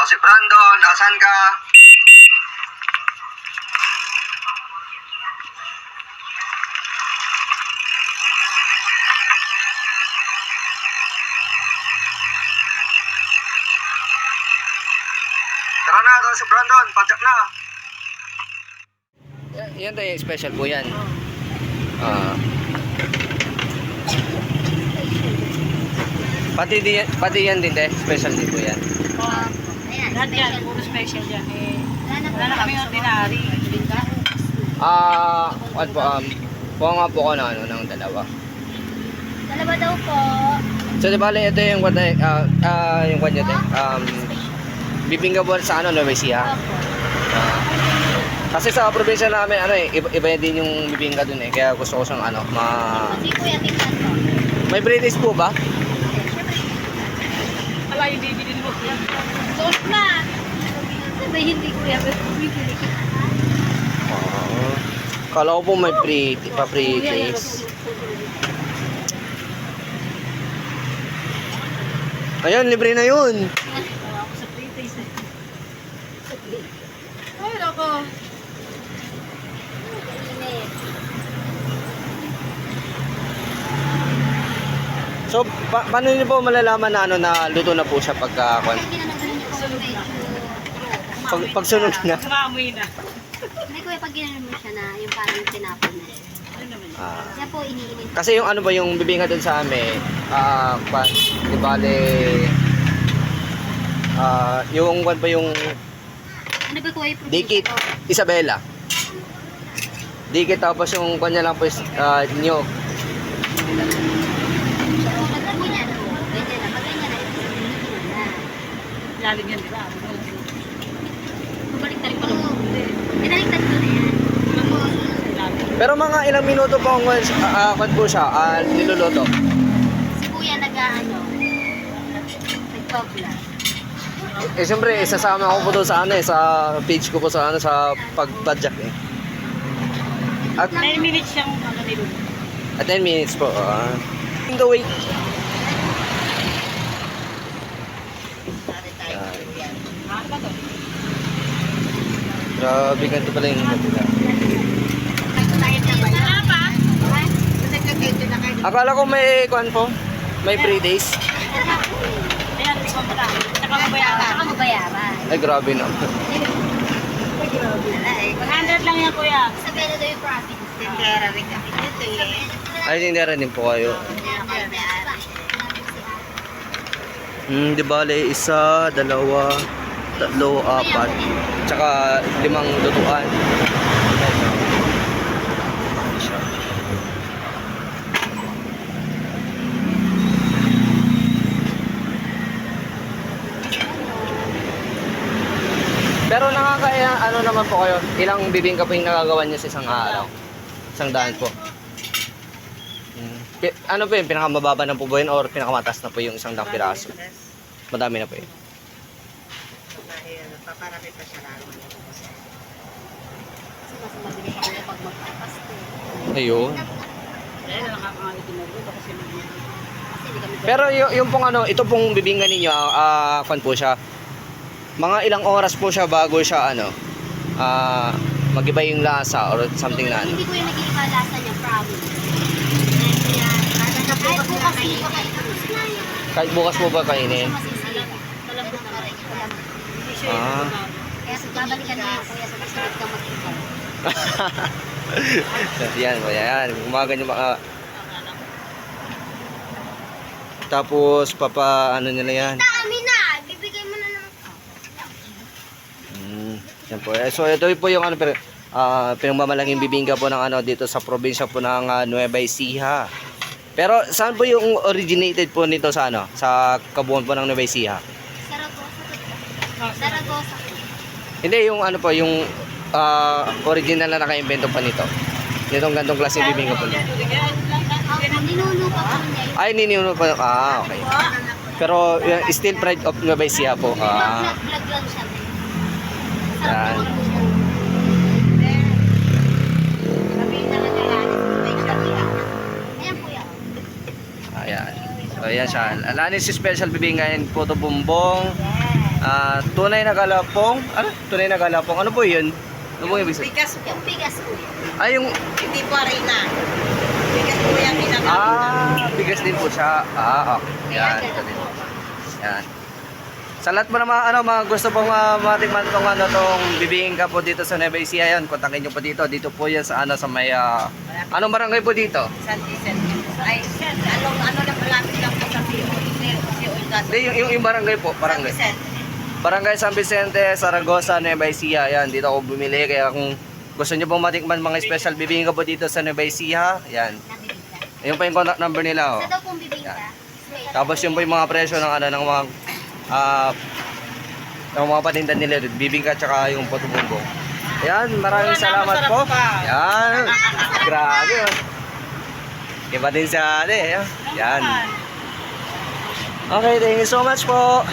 Ako si Brandon, asan ka? Tara na, ako si Brandon, padyak na. Yan tayo, special po yan. Pati yan din tayo, special din po yan. Lahat yan, puro special yan. Wala na kami ordinary. What po, kuha nga po ko na ano, ng dalawa. Dalawa daw po. So, di bale, ito yung yung kanya tayo. Bibingka po sa ano, Nueva Ecija. Kasi sa probinsya namin, ano iba din yung bibingka dun kaya gusto ko siyang ano, Kasi kuya, tingnan ko. May British po ba? Wala yung bibili mo. Suot na! Sabay hindi kuya, bibili kita. Kala ko po may pa-British. Ayun, libre na yun. Ako sa pre-taste. Ay, loko. So, paano niyo po malalaman na ano na luto na po siya pagka pagsunog na? Kumamoy na. Hindi kuya, pag ginanon mo siya na, yung parang tinapon na. Kaya po, iniinit. Kasi yung ano ba yung bibingka doon sa amin, di bale, yung kwan pa yung Ano ba kuya yung dikit, Isabela. Dikit tapos yung kanya lang po is nyog. Pagkat mo niya, ganyan na. Pag ganyan na, iniinit na. Lalim yan, di ba? Bumaliktad ko. Pinaliktad ko na yan. Pero mga ilang minuto po ang kwan po siya, niluluto. Si kuya nag-ano, nagpapla. Siyempre, isasama ko po doon sa ano sa page ko po sa ano sa pagbadyak At 9 minutes siyang niluto. at 10 minutes po. In the way. Grabe, ganito pala yung kabila. Akala ko may kwan po. May 3 days. Ayan, isang pala. Saka mabayaran. Saka mabayaran. Ay, grabe na. 100 lang yan, kuya. Isabela daw yung profit. Tindera rin kami dito Ay, hindi rin din po kayo. Di bale, 1, 2, 3, 4, tsaka 5 lutuan. Pero ano naman po kayo? Ilang bibingka po yung nagagawa niyo sa isang araw? Isang daan po. Ano po yung pinakamababa na po ba yun or pinakamataas na po yung isang daang piraso? Madami na po yun. Paparami pa siya lang. Kasi mas mabili pa kuya pag magpapasto. Ayun. Ayan, nakakangali din kasi Pero yung pong ano, ito pong bibingka ninyo, kwan po siya. Mga ilang oras po siya bago siya ano, mag-iba yung lasa or something na ano. Hindi ko yung nag-iiba lasa niya, promise. Kahit bukas hindi pa kayo tapos na yan. Kahit bukas po ba kainin? Masisili. Malambot pa rin. Kaya babalikan mo yung kuya sa kasunod ka mag-iba. Yan. Umaga nyo tapos ano nila yan. Dami na! Bibigay mo na naman. Yan po. So ito po yung ano pinagmamalaking bibingka po ng ano dito sa probinsya po ng Nueva Ecija. Pero saan po yung originated po nito sa ano? Sa kabuuan po ng Nueva Ecija? Saragosa. Hindi yung ano po yung original na naka-invento pa nito. Nitong gantong klaseng bibingka po nito. Ninuno pa po niya. Ay, niniuno pa. Okay. Pero still pride of Nueva Ecija po. Vlog lang siya. Yan. Ayan po yan. Ayan. So, ayan siya. Alanis special bibingkain, puto bumbong, tunay na galapong. Ano? Tunay na galapong. Ano po yun? Ano po yung ibig sabihin? Bigas Yung bigas po yan. Ay, yung... hindi po harina. Bigas po yan ginagawa. bigas din po siya. Okay. Yan. Ito din. Yan. Sa lahat po naman, mga gusto pong matikman tong bibingka po dito sa Nueva Ecija, yan, kontakin nyo po dito. Dito po yan sa sa may, anong barangay po dito? San Vicente. Ay, ano na malapit lang po sa Pio. Hindi, yung barangay po, barangay. San Vicente. Barangay San Vicente, Saragossa, Nueva Ecija. Yan, dito ako bumili. Kaya kung gusto nyo pong matikman mga special bibingka po dito sa Nueva Ecija, yan. Nabibigka. Ayun pa yung contact number nila. Oh. Sa daw pong bibingka. Tapos yun po yung mga presyo ng ng mga ng mga patinda nila, bibingka tsaka yung puto-bumbong. Ayan, maraming salamat po. Ayan, grabe. Iba din sa ate. Ayan. Okay, thank you so much po.